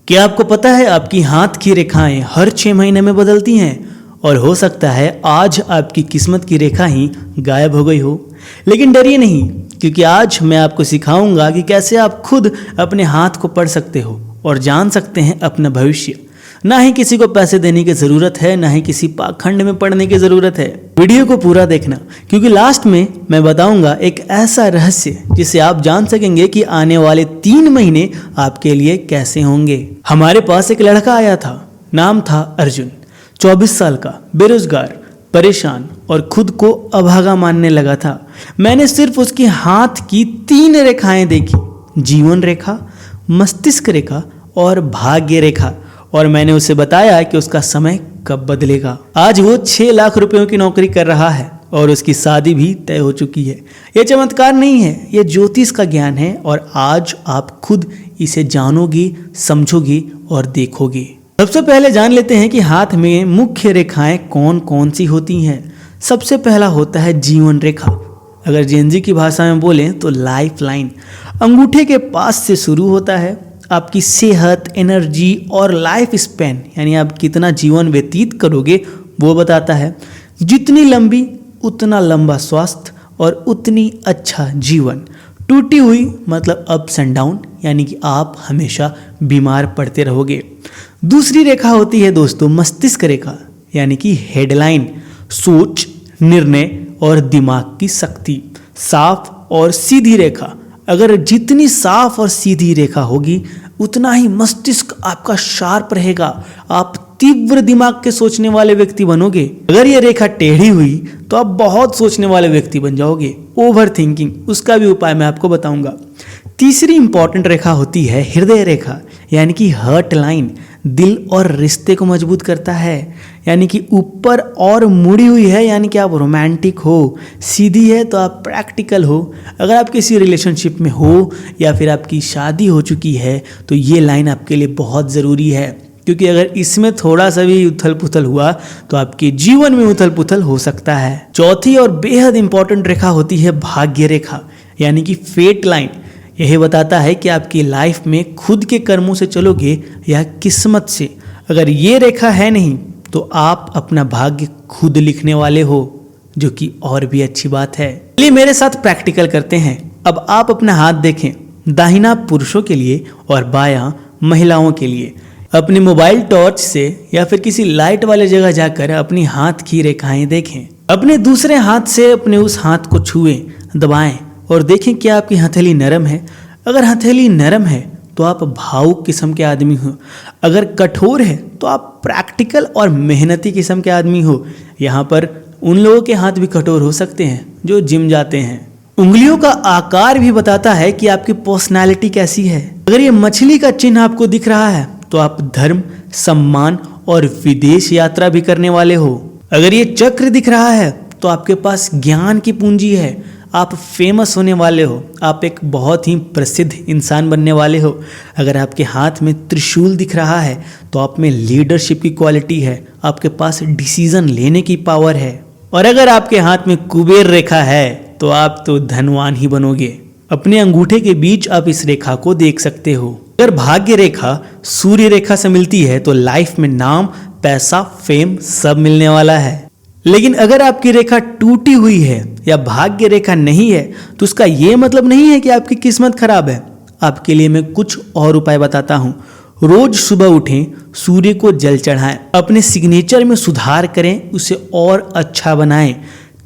क्या आपको पता है आपकी हाथ की रेखाएं हर 6 महीने में बदलती हैं और हो सकता है आज आपकी किस्मत की रेखा ही गायब हो गई हो। लेकिन डरिए नहीं, क्योंकि आज मैं आपको सिखाऊंगा कि कैसे आप खुद अपने हाथ को पढ़ सकते हो और जान सकते हैं अपना भविष्य। ना ही किसी को पैसे देने की ज़रूरत है, ना ही किसी पाखंड में पढ़ने की ज़रूरत है। वीडियो को पूरा देखना, क्योंकि लास्ट में मैं बताऊंगा एक ऐसा रहस्य जिससे आप जान सकेंगे कि आने वाले 3 महीने आपके लिए कैसे होंगे। हमारे पास एक लड़का आया था, नाम था अर्जुन। 24 साल का, बेरोजगार, परेशान और खुद को अभागा मानने लगा था। मैंने सिर्फ उसके हाथ की 3 रेखाएं देखी, जीवन रेखा, मस्तिष्क रेखा और भाग्य रेखा, और मैंने उसे बताया कि उसका समय कब बदलेगा। आज वो 6 लाख रुपयों की नौकरी कर रहा है और उसकी शादी भी तय हो चुकी है। ये चमत्कार नहीं है, ये ज्योतिष का ज्ञान है और आज आप खुद इसे जानोगे, समझोगे और देखोगे। सबसे पहले जान लेते हैं कि हाथ में मुख्य रेखाएं कौन कौन सी होती हैं। सबसे पहला होता है जीवन रेखा। अगर जेनजी की भाषा में बोलें तो लाइफ लाइन। अंगूठे के पास से शुरू होता है। आपकी सेहत, एनर्जी और लाइफ स्पैन, यानी आप कितना जीवन व्यतीत करोगे, वो बताता है। जितनी लंबी उतना लंबा स्वास्थ्य और उतनी अच्छा जीवन। टूटी हुई मतलब अप्स एंड डाउन, यानी कि आप हमेशा बीमार पड़ते रहोगे। दूसरी रेखा होती है दोस्तों मस्तिष्क रेखा, यानी कि हेडलाइन। सोच, निर्णय और दिमाग की शक्ति। साफ और सीधी रेखा। अगर जितनी साफ और सीधी रेखा होगी उतना ही मस्तिष्क आपका शार्प रहेगा। आप तीव्र दिमाग के सोचने वाले व्यक्ति बनोगे। अगर ये रेखा टेढ़ी हुई तो आप बहुत सोचने वाले व्यक्ति बन जाओगे। ओवर थिंकिंग, उसका भी उपाय मैं आपको बताऊंगा। तीसरी इंपॉर्टेंट रेखा होती है हृदय रेखा, यानी कि हार्ट लाइन। दिल और रिश्ते को मजबूत करता है, यानी कि ऊपर और मुड़ी हुई है, यानी कि आप रोमांटिक हो। सीधी है तो आप प्रैक्टिकल हो। अगर आप किसी रिलेशनशिप में हो या फिर आपकी शादी हो चुकी है तो ये लाइन आपके लिए बहुत ज़रूरी है, क्योंकि अगर इसमें थोड़ा सा भी उथल पुथल हुआ तो आपके जीवन में उथल पुथल हो सकता है। चौथी और बेहद इंपॉर्टेंट रेखा होती है भाग्य रेखा, यानी कि फेट लाइन। यही बताता है कि आपकी लाइफ में खुद के कर्मों से चलोगे या किस्मत से। अगर ये रेखा है नहीं तो आप अपना भाग्य खुद लिखने वाले हो, जो कि और भी अच्छी बात है। चलिए मेरे साथ प्रैक्टिकल करते हैं। अब आप अपना हाथ देखें, दाहिना पुरुषों के लिए और बायां महिलाओं के लिए। अपनी मोबाइल टॉर्च से या फिर किसी लाइट वाले जगह जाकर अपनी हाथ की रेखाएं देखें। अपने दूसरे हाथ से अपने उस हाथ को छुएं, दबाएं और देखें क्या आपकी हथेली नरम है। अगर हथेली नरम है तो आप भावुक किस्म के आदमी हो। अगर कठोर है तो आप प्रैक्टिकल और मेहनती किस्म के आदमी हो। यहाँ पर उन लोगों के हाथ भी कठोर हो सकते हैं जो जिम जाते हैं। उंगलियों का आकार भी बताता है कि आपकी पर्सनैलिटी कैसी है। अगर ये मछली का चिन्ह आपको दिख रहा है तो आप धर्म, सम्मान और विदेश यात्रा भी करने वाले हो। अगर ये चक्र दिख रहा है तो आपके पास ज्ञान की पूंजी है। आप फेमस होने वाले हो। आप एक बहुत ही प्रसिद्ध इंसान बनने वाले हो। अगर आपके हाथ में त्रिशूल दिख रहा है तो आप में लीडरशिप की क्वालिटी है। आपके पास डिसीजन लेने की पावर है। और अगर आपके हाथ में कुबेर रेखा है तो आप तो धनवान ही बनोगे। अपने अंगूठे के बीच आप इस रेखा को देख सकते हो। अगर भाग्य रेखा सूर्य रेखा से मिलती है तो लाइफ में नाम, पैसा, फेम सब मिलने वाला है। लेकिन अगर आपकी रेखा टूटी हुई है या भाग्य रेखा नहीं है तो उसका ये मतलब नहीं है कि आपकी किस्मत खराब है। आपके लिए मैं कुछ और उपाय बताता हूँ। रोज सुबह उठें, सूर्य को जल चढ़ाएं, अपने सिग्नेचर में सुधार करें, उसे और अच्छा बनाएं।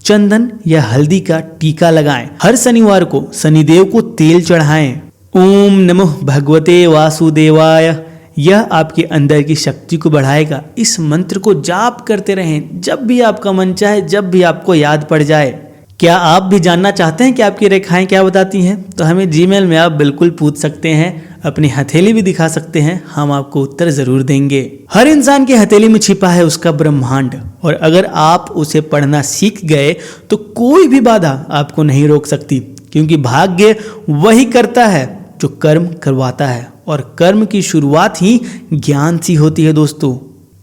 चंदन या हल्दी का टीका लगाएं। हर शनिवार को शनिदेव को तेल चढ़ाएं। ओम नमः भगवते वासुदेवाय, यह आपके अंदर की शक्ति को बढ़ाएगा। इस मंत्र को जाप करते रहें जब भी आपका मन चाहे, जब भी आपको याद पड़ जाए। क्या आप भी जानना चाहते हैं कि आपकी रेखाएं क्या बताती हैं? तो हमें जीमेल में आप बिल्कुल पूछ सकते हैं। अपनी हथेली भी दिखा सकते हैं, हम आपको उत्तर जरूर देंगे। हर इंसान की हथेली में छिपा है उसका ब्रह्मांड, और अगर आप उसे पढ़ना सीख गए तो कोई भी बाधा आपको नहीं रोक सकती, क्योंकि भाग्य वही करता है जो कर्म करवाता है, और कर्म की शुरुआत ही ज्ञान से होती है दोस्तों।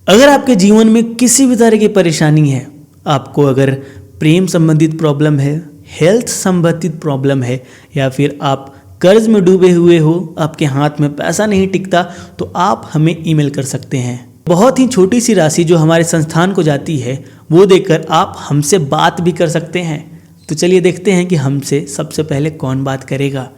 अगर आपके जीवन में किसी भी तरह की परेशानी है, आपको अगर प्रेम संबंधित प्रॉब्लम है, हेल्थ संबंधित प्रॉब्लम है, या फिर आप कर्ज में डूबे हुए हो, आपके हाथ में पैसा नहीं टिकता, तो आप हमें ईमेल कर सकते हैं। बहुत ही छोटी सी राशि जो हमारे संस्थान को जाती है वो देकर आप हमसे बात भी कर सकते हैं। तो चलिए देखते हैं कि हमसे सबसे पहले कौन बात करेगा।